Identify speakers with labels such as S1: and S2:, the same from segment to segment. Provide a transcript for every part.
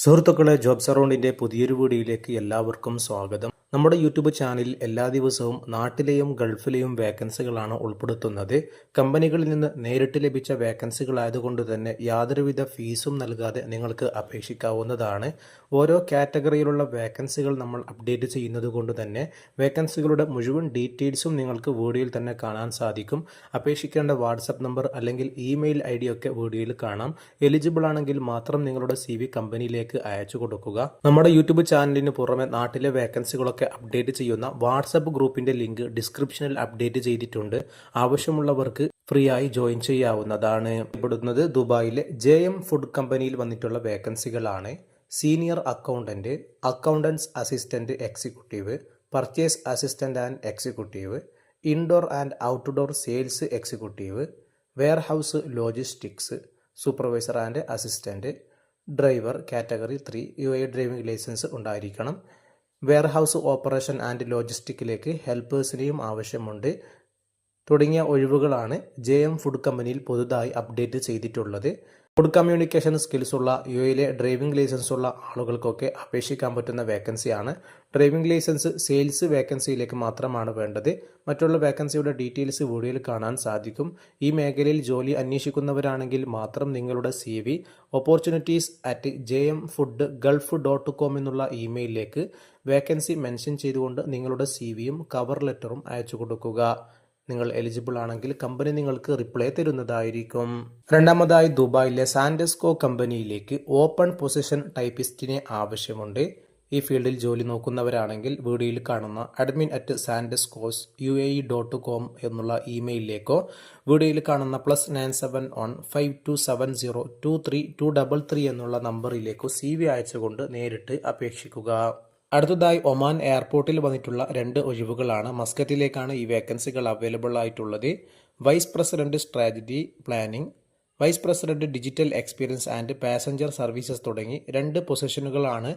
S1: സുഹൃത്തുക്കളെ, ജോബ് സറൗണ്ടിൻ്റെ പുതിയൊരു വീഡിയോയിലേക്ക് എല്ലാവർക്കും സ്വാഗതം. നമ്മുടെ യൂട്യൂബ് ചാനലിൽ എല്ലാ ദിവസവും നാട്ടിലെയും ഗൾഫിലെയും വേക്കൻസികളാണ് ഉൾപ്പെടുത്തുന്നത്. കമ്പനികളിൽ നിന്ന് നേരിട്ട് ലഭിച്ച വേക്കൻസികളായതുകൊണ്ട് തന്നെ യാതൊരുവിധ ഫീസും നൽകാതെ നിങ്ങൾക്ക് അപേക്ഷിക്കാവുന്നതാണ്. ഓരോ കാറ്റഗറിയിലുള്ള വേക്കൻസികൾ നമ്മൾ അപ്ഡേറ്റ് ചെയ്യുന്നത് കൊണ്ട് തന്നെ വേക്കൻസികളുടെ മുഴുവൻ ഡീറ്റെയിൽസും നിങ്ങൾക്ക് വീഡിയോയിൽ തന്നെ കാണാൻ സാധിക്കും. അപേക്ഷിക്കേണ്ട വാട്സപ്പ് നമ്പർ അല്ലെങ്കിൽ ഇമെയിൽ ID ഒക്കെ വീഡിയോയിൽ കാണാം. എലിജിബിൾ ആണെങ്കിൽ മാത്രം നിങ്ങളുടെ CV കമ്പനിയിലേക്ക് അയച്ചു കൊടുക്കുക. നമ്മുടെ യൂട്യൂബ് ചാനലിന് പുറമെ നാട്ടിലെ വേക്കൻസികളൊക്കെ അപ്ഡേറ്റ് ചെയ്യുന്ന വാട്സപ്പ് ഗ്രൂപ്പിന്റെ ലിങ്ക് ഡിസ്ക്രിപ്ഷനിൽ അപ്ഡേറ്റ് ചെയ്തിട്ടുണ്ട്. ആവശ്യമുള്ളവർക്ക് ഫ്രീ ആയി ജോയിൻ ചെയ്യാവുന്നതാണ്. ഇപ്പെടുന്നത് ദുബായിലെ JM ഫുഡ് കമ്പനിയിൽ വന്നിട്ടുള്ള വേക്കൻസികളാണ്. Senior accountant, accounts assistant executive, purchase assistant and executive, indoor and outdoor sales executive, warehouse logistics, supervisor and assistant, driver category 3 UAE driving licence ഉണ്ടായിരിക്കണം. വെയർഹൗസ് ഓപ്പറേഷൻ ആൻഡ് ലോജിസ്റ്റിക്കിലേക്ക് ഹെൽപ്പേഴ്സിനെയും ആവശ്യമുണ്ട്. തുടങ്ങിയ ഒഴിവുകളാണ് JM ഫുഡ് കമ്പനിയിൽ പുതുതായി അപ്ഡേറ്റ് ചെയ്തിട്ടുള്ളത്. ഫുഡ് കമ്മ്യൂണിക്കേഷൻ സ്കിൽസ് ഉള്ള UAE ഡ്രൈവിംഗ് ലൈസൻസ് ഉള്ള ആളുകൾക്കൊക്കെ അപേക്ഷിക്കാൻ പറ്റുന്ന വേക്കൻസിയാണ്. ഡ്രൈവിംഗ് ലൈസൻസ് സെയിൽസ് വേക്കൻസിയിലേക്ക് മാത്രമാണ് വേണ്ടത്. മറ്റുള്ള വേക്കൻസിയുടെ ഡീറ്റെയിൽസ് വീഡിയോയിൽ കാണാൻ സാധിക്കും. ഈ മേഖലയിൽ ജോലി അന്വേഷിക്കുന്നവരാണെങ്കിൽ മാത്രം നിങ്ങളുടെ CV opportunities@jmfoodgulf.com എന്നുള്ള ഇമെയിലിലേക്ക് വേക്കൻസി മെൻഷൻ ചെയ്തുകൊണ്ട് നിങ്ങളുടെ CVയും കവർ ലെറ്ററും അയച്ചു കൊടുക്കുക. നിങ്ങൾ എലിജിബിൾ ആണെങ്കിൽ കമ്പനി നിങ്ങൾക്ക് റിപ്ലൈ തരുന്നതായിരിക്കും. രണ്ടാമതായി ദുബായിലെ സാൻഡസ്കോ കമ്പനിയിലേക്ക് ഓപ്പൺ പൊസിഷൻ ടൈപ്പിസ്റ്റിനെ ആവശ്യമുണ്ട്. ഈ ഫീൽഡിൽ ജോലി നോക്കുന്നവരാണെങ്കിൽ വീഡിയോയിൽ കാണുന്ന admin@sandescos.uae.com എന്നുള്ള ഇമെയിലിലേക്കോ വീഡിയോയിൽ കാണുന്ന +97 on 5270232333 എന്നുള്ള നമ്പറിലേക്കോ CV അയച്ചുകൊണ്ട് നേരിട്ട് അപേക്ഷിക്കുക. അടുത്തതായി ഒമാൻ എയർപോർട്ടിൽ വന്നിട്ടുള്ള 2 ഒഴിവുകളാണ്. മസ്കറ്റിലേക്കാണ് ഈ വേക്കൻസികൾ അവൈലബിൾ ആയിട്ടുള്ളത്. Vice president strategy planning, vice president digital experience and passenger services തുടങ്ങി 2 പൊസിഷനുകളാണ്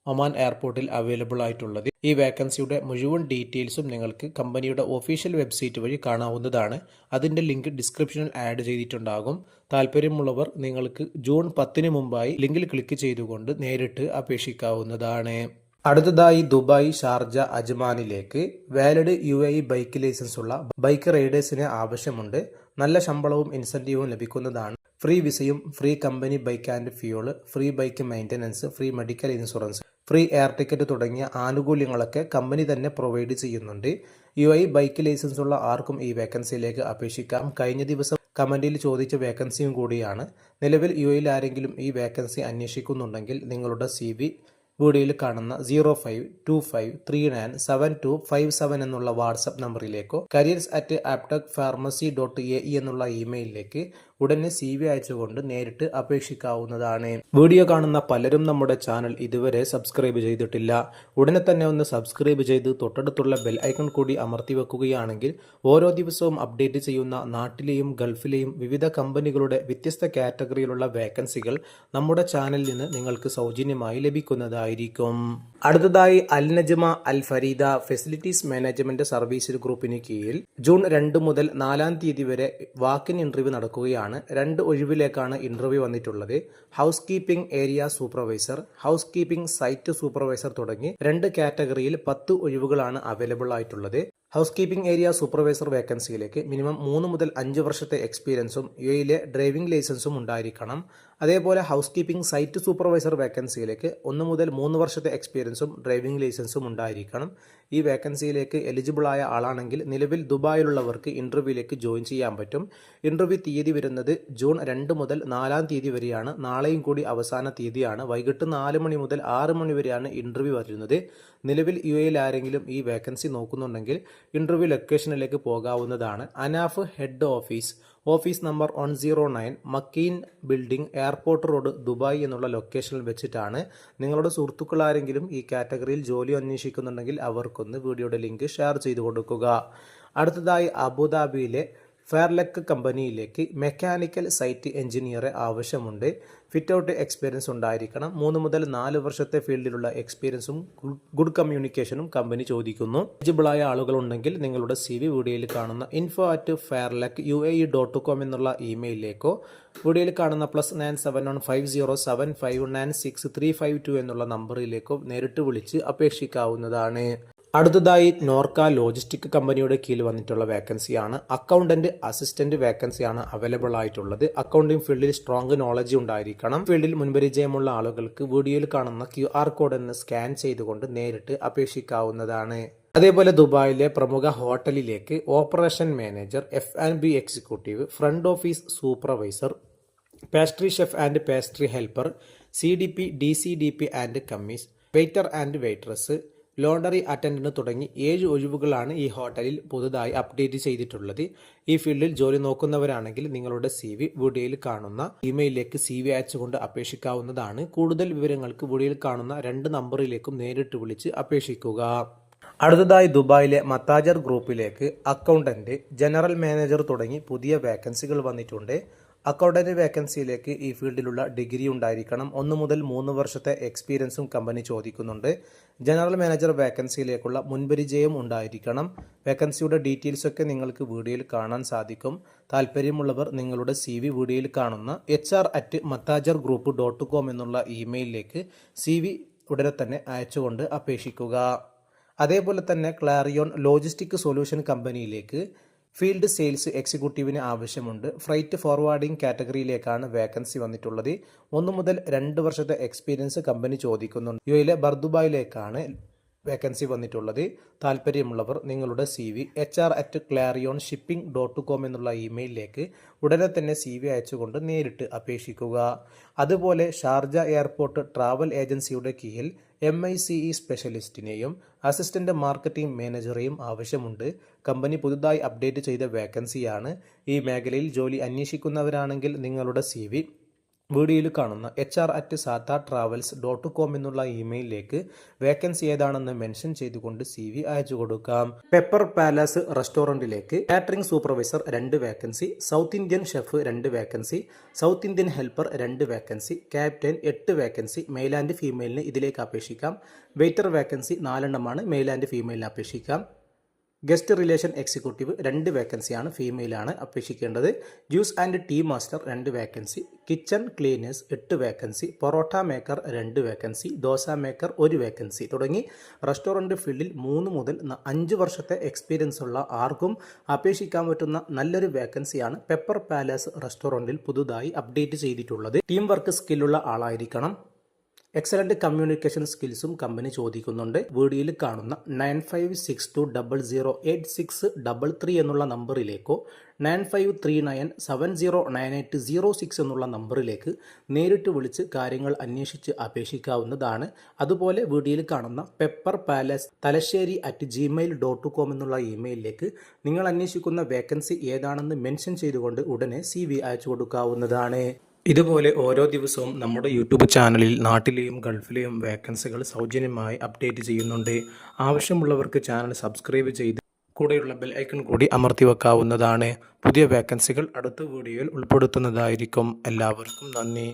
S1: ഒമാൻ എയർപോർട്ടിൽ അവൈലബിൾ ആയിട്ടുള്ളത്. ഈ വേക്കൻസിയുടെ മുഴുവൻ ഡീറ്റെയിൽസും നിങ്ങൾക്ക് കമ്പനിയുടെ ഒഫീഷ്യൽ വെബ്സൈറ്റ് വഴി കാണാവുന്നതാണ്. അതിൻ്റെ ലിങ്ക് ഡിസ്ക്രിപ്ഷനിൽ ആഡ് ചെയ്തിട്ടുണ്ടാകും. താല്പര്യമുള്ളവർ നിങ്ങൾക്ക് ജൂൺ 10 മുമ്പായി ലിങ്കിൽ ക്ലിക്ക് ചെയ്തുകൊണ്ട് നേരിട്ട് അപേക്ഷിക്കാവുന്നതാണ്. അടുത്തതായി ദുബായ്, ഷാർജ, അജ്മാനിലേക്ക് വാലിഡ് UAE ബൈക്ക് ലൈസൻസ് ഉള്ള ബൈക്ക് റൈഡേഴ്സിന് ആവശ്യമുണ്ട്. നല്ല ശമ്പളവും ഇൻസെന്റീവും ലഭിക്കുന്നതാണ്. ഫ്രീ വിസയും, free company bike and fuel, free bike maintenance, free medical insurance, free air ticket തുടങ്ങിയ ആനുകൂല്യങ്ങളൊക്കെ കമ്പനി തന്നെ പ്രൊവൈഡ് ചെയ്യുന്നുണ്ട്. UAE ബൈക്ക് ലൈസൻസ് ഉള്ള ആർക്കും ഈ വേക്കൻസിയിലേക്ക് അപേക്ഷിക്കാം. കഴിഞ്ഞ ദിവസം കമന്റിൽ ചോദിച്ച വേക്കൻസിയും കൂടിയാണ്. നിലവിൽ UAE ആരെങ്കിലും ഈ വേക്കൻസി അന്വേഷിക്കുന്നുണ്ടെങ്കിൽ നിങ്ങളുടെ CV വീഡിയോയിൽ കാണുന്ന 0525397257 എന്നുള്ള വാട്സപ്പ് നമ്പറിലേക്കോ careers@aptechpharmacy.ae എന്നുള്ള ഇമെയിലിലേക്ക് ഉടനെ CV അയച്ചുകൊണ്ട് നേരിട്ട് അപേക്ഷിക്കാവുന്നതാണ്. വീഡിയോ കാണുന്ന പലരും നമ്മുടെ ചാനൽ ഇതുവരെ സബ്സ്ക്രൈബ് ചെയ്തിട്ടില്ല. ഉടനെ തന്നെ ഒന്ന് സബ്സ്ക്രൈബ് ചെയ്ത് തൊട്ടടുത്തുള്ള ബെൽ ഐക്കൺ കൂടി അമർത്തി വെക്കുകയാണെങ്കിൽ ഓരോ ദിവസവും അപ്ഡേറ്റ് ചെയ്യുന്ന നാട്ടിലെയും ഗൾഫിലെയും വിവിധ കമ്പനികളുടെ വ്യത്യസ്ത കാറ്റഗറിയിലുള്ള വേക്കൻസികൾ നമ്മുടെ ചാനലിൽ നിന്ന് നിങ്ങൾക്ക് സൗജന്യമായി ലഭിക്കുന്നതായിരിക്കും. അടുത്തതായി അൽ നജ്മ അൽ ഫരീദ ഫെസിലിറ്റീസ് മാനേജ്മെന്റ് സർവീസ് ഗ്രൂപ്പിന് കീഴിൽ ജൂൺ 2 മുതൽ 4 തീയതി വരെ വാക്കിൻ ഇന്റർവ്യൂ നടക്കുകയാണ്. 2 ഒഴിവിലേക്കാണ് ഇന്റർവ്യൂ വന്നിട്ടുള്ളത്. Housekeeping area supervisor, housekeeping site supervisor തുടങ്ങി 2 കാറ്റഗറിയിൽ 10 ഒഴിവുകളാണ് അവൈലബിൾ ആയിട്ടുള്ളത്. ഹൗസ് കീപ്പിംഗ് ഏരിയ സൂപ്പർവൈസർ വേക്കൻസിയിലേക്ക് മിനിമം 3 മുതൽ 5 വർഷത്തെ എക്സ്പീരിയൻസും UAE ഡ്രൈവിംഗ് ലൈസൻസും ഉണ്ടായിരിക്കണം. അതേപോലെ ഹൗസ് കീപ്പിംഗ് സൈറ്റ് സൂപ്പർവൈസർ വേക്കൻസിയിലേക്ക് 1 മുതൽ 3 വർഷത്തെ എക്സ്പീരിയൻസും ഡ്രൈവിംഗ് ലൈസൻസും ഉണ്ടായിരിക്കണം. ഈ വേക്കൻസിയിലേക്ക് എലിജിബിൾ ആയ ആളാണെങ്കിൽ നിലവിൽ ദുബായിലുള്ളവർക്ക് ഇന്റർവ്യൂയിലേക്ക് ജോയിൻ ചെയ്യാൻ പറ്റും. ഇന്റർവ്യൂ തീയതി വരുന്നത് ജൂൺ 2 മുതൽ 4 തീയതി വരെയാണ്. നാളെയും കൂടി അവസാന തീയതിയാണ്. വൈകിട്ട് 4 മണി മുതൽ 6 മണി വരെയാണ് ഇന്റർവ്യൂ വരുന്നത്. നിലവിൽ UAE ആരെങ്കിലും ഈ വേക്കൻസി നോക്കുന്നുണ്ടെങ്കിൽ ഇന്റർവ്യൂ ലൊക്കേഷനിലേക്ക് പോകാവുന്നതാണ്. Anaf head office number 109 Makeen building, airport road, Dubai എന്നുള്ള ലൊക്കേഷനിൽ വെച്ചിട്ടാണ്. നിങ്ങളുടെ സുഹൃത്തുക്കൾ ആരെങ്കിലും ഈ കാറ്റഗറിയിൽ ജോലി അന്വേഷിക്കുന്നുണ്ടെങ്കിൽ അവർക്കൊന്ന് വീഡിയോയുടെ ലിങ്ക് ഷെയർ ചെയ്തു കൊടുക്കുക. അടുത്തതായി അബുദാബിയിലെ ഫെയർലെക്ക് കമ്പനിയിലേക്ക് മെക്കാനിക്കൽ സൈറ്റ് എഞ്ചിനീയറെ ആവശ്യമുണ്ട്. ഫിറ്റ് ഔട്ട് എക്സ്പീരിയൻസ് ഉണ്ടായിരിക്കണം. 3 മുതൽ 4 വർഷത്തെ ഫീൽഡിലുള്ള എക്സ്പീരിയൻസും ഗുഡ് കമ്മ്യൂണിക്കേഷനും കമ്പനി ചോദിക്കുന്നു. എലിജിബിളായ ആളുകളുണ്ടെങ്കിൽ നിങ്ങളുടെ CV വീഡിയോയിൽ കാണുന്ന info@fairlekuae.com എന്നുള്ള ഇമെയിലിലേക്കോ വീഡിയോയിൽ കാണുന്ന +971507596352 എന്നുള്ള നമ്പറിലേക്കോ നേരിട്ട് വിളിച്ച് അപേക്ഷിക്കാവുന്നതാണ്. അടുത്തതായി നോർക്ക ലോജിസ്റ്റിക് കമ്പനിയുടെ കീഴിൽ വന്നിട്ടുള്ള വേക്കൻസിയാണ്. അക്കൗണ്ടന്റ് അസിസ്റ്റന്റ് വേക്കൻസിയാണ് അവൈലബിൾ ആയിട്ടുള്ളത്. അക്കൗണ്ടിംഗ് ഫീൽഡിൽ സ്ട്രോങ് നോളജ് ഉണ്ടായിരിക്കണം. ഫീൽഡിൽ മുൻപരിചയമുള്ള ആളുകൾക്ക് വീഡിയോയിൽ കാണുന്ന QR കോഡ് എന്ന് സ്കാൻ ചെയ്തുകൊണ്ട് നേരിട്ട് അപേക്ഷിക്കാവുന്നതാണ്. അതേപോലെ ദുബായിലെ പ്രമുഖ ഹോട്ടലിലേക്ക് operation manager, F&B executive, front office supervisor, pastry chef and pastry helper, CDP, DCDP and commis, waiter and waitress, laundry attendant തുടങ്ങി 7 ഒഴിവുകളാണ് ഈ ഹോട്ടലിൽ പുതുതായി അപ്ഡേറ്റ് ചെയ്തിട്ടുള്ളത്. ഈ ഫീൽഡിൽ ജോലി നോക്കുന്നവരാണെങ്കിൽ നിങ്ങളുടെ CV വീഡിയോയിൽ കാണുന്ന ഇമെയിലിലേക്ക് CV അയച്ചുകൊണ്ട് അപേക്ഷിക്കാവുന്നതാണ്. കൂടുതൽ വിവരങ്ങൾക്ക് വീഡിയോയിൽ കാണുന്ന 2 നമ്പറിലേക്കും നേരിട്ട് വിളിച്ച് അപേക്ഷിക്കുക. അടുത്തതായി ദുബായിലെ മത്താജർ ഗ്രൂപ്പിലേക്ക് അക്കൗണ്ടന്റ്, ജനറൽ മാനേജർ തുടങ്ങി പുതിയ വേക്കൻസികൾ വന്നിട്ടുണ്ട്. അക്കൗണ്ടന്റ് വേക്കൻസിയിലേക്ക് ഈ ഫീൽഡിലുള്ള ഡിഗ്രി ഉണ്ടായിരിക്കണം. 1 മുതൽ 3 വർഷത്തെ എക്സ്പീരിയൻസും കമ്പനി ചോദിക്കുന്നുണ്ട്. ജനറൽ മാനേജർ വേക്കൻസിയിലേക്കുള്ള മുൻപരിചയം ഉണ്ടായിരിക്കണം. വേക്കൻസിയുടെ ഡീറ്റെയിൽസ് ഒക്കെ നിങ്ങൾക്ക് വീഡിയോയിൽ കാണാൻ സാധിക്കും. താല്പര്യമുള്ളവർ നിങ്ങളുടെ CV വീഡിയോയിൽ കാണുന്ന hr@mattajargroup.com എന്നുള്ള ഇമെയിലിലേക്ക് CV ഉടനെ തന്നെ അയച്ചുകൊണ്ട് അപേക്ഷിക്കുക. അതേപോലെ തന്നെ ക്ലാരിയോൺ ലോജിസ്റ്റിക് സൊല്യൂഷൻ കമ്പനിയിലേക്ക് ഫീൽഡ് സെയിൽസ് എക്സിക്യൂട്ടീവിന് ആവശ്യമുണ്ട്. ഫ്രൈറ്റ് ഫോർവേഡിംഗ് കാറ്റഗറിയിലേക്കാണ് വേക്കൻസി വന്നിട്ടുള്ളത്. 1 മുതൽ 2 വർഷത്തെ എക്സ്പീരിയൻസ് കമ്പനി ചോദിക്കുന്നുണ്ട്. UAE ബർദുബായിലേക്കാണ് വേക്കൻസി വന്നിട്ടുള്ളത്. താല്പര്യമുള്ളവർ നിങ്ങളുടെ CV hr@clarionShipping.com എന്നുള്ള ഇമെയിലിലേക്ക് ഉടനെ തന്നെ CV അയച്ചുകൊണ്ട് നേരിട്ട് അപേക്ഷിക്കുക. അതുപോലെ ഷാർജ എയർപോർട്ട് ട്രാവൽ ഏജൻസിയുടെ കീഴിൽ MICE സ്പെഷ്യലിസ്റ്റിനെയും അസിസ്റ്റന്റ് മാർക്കറ്റിംഗ് മാനേജറെയും ആവശ്യമുണ്ട്. കമ്പനി പുതുതായി അപ്ഡേറ്റ് ചെയ്ത വേക്കൻസിയാണ്. ഈ മേഖലയിൽ ജോലി അന്വേഷിക്കുന്നവരാണെങ്കിൽ നിങ്ങളുടെ CV വീഡിയോയിൽ കാണുന്ന hr@satatravels.com എന്നുള്ള ഇമെയിലിലേക്ക് വേക്കൻസി ഏതാണെന്ന് മെൻഷൻ ചെയ്തുകൊണ്ട് CV അയച്ചു കൊടുക്കാം. പെപ്പർ പാലസ് റെസ്റ്റോറൻറ്റിലേക്ക് catering supervisor 2 vacancy, South Indian chef 2 vacancy, South Indian helper 2 vacancy, captain 8 vacancy. Male and ഫീമെയിലിന് ഇതിലേക്ക് അപേക്ഷിക്കാം. വെയ്റ്റർ വേക്കൻസി 4 എണ്ണമാണ്. മെയിൽ ആൻഡ് ഫീമെയിലിന് അപേക്ഷിക്കാം. ഗസ്റ്റ് റിലേഷൻ എക്സിക്യൂട്ടീവ് 2 വേക്കൻസിയാണ്. ഫീമെയിലാണ് അപേക്ഷിക്കേണ്ടത്. Juice and tea master 2 vacancy, kitchen cleaners 8 vacancy, parotta maker 2 vacancy, dosa maker 1 vacancy തുടങ്ങി restaurant ഫീൽഡിൽ 3 മുതൽ 5 വർഷത്തെ എക്സ്പീരിയൻസ് ഉള്ള ആർക്കും അപേക്ഷിക്കാൻ പറ്റുന്ന നല്ലൊരു വേക്കൻസിയാണ് പെപ്പർ പാലസ് റെസ്റ്റോറൻറ്റിൽ പുതുതായി അപ്ഡേറ്റ് ചെയ്തിട്ടുള്ളത്. ടീം വർക്ക് സ്കില്ലുള്ള ആളായിരിക്കണം. എക്സലന്റ് കമ്മ്യൂണിക്കേഷൻ സ്കിൽസും കമ്പനി ചോദിക്കുന്നുണ്ട്. വീഡിയോയിൽ കാണുന്ന 9562008633 എന്നുള്ള നമ്പറിലേക്കോ 9539709806 എന്നുള്ള നമ്പറിലേക്ക് നേരിട്ട് വിളിച്ച് കാര്യങ്ങൾ അന്വേഷിച്ച് അപേക്ഷിക്കാവുന്നതാണ്. അതുപോലെ വീഡിയോയിൽ കാണുന്ന പെപ്പർ പാലസ് തലശ്ശേരി@gmail.com എന്നുള്ള ഇമെയിലിലേക്ക് നിങ്ങൾ അന്വേഷിക്കുന്ന വേക്കൻസി ഏതാണെന്ന് മെൻഷൻ ചെയ്തുകൊണ്ട് ഉടനെ CV അയച്ചു കൊടുക്കാവുന്നതാണ്. ഇതുപോലെ ഓരോ ദിവസവും നമ്മുടെ യൂട്യൂബ് ചാനലിൽ നാട്ടിലെയും ഗൾഫിലെയും വേക്കൻസികൾ സൗജന്യമായി അപ്ഡേറ്റ് ചെയ്യുന്നുണ്ട്. ആവശ്യമുള്ളവർക്ക് ചാനൽ സബ്സ്ക്രൈബ് ചെയ്ത് കൂടെയുള്ള ബെൽ ഐക്കൺ കൂടി അമർത്തി വെക്കാവുന്നതാണ്. പുതിയ വേക്കൻസികൾ അടുത്ത വീഡിയോയിൽ ഉൾപ്പെടുത്തുന്നതായിരിക്കും. എല്ലാവർക്കും നന്ദി.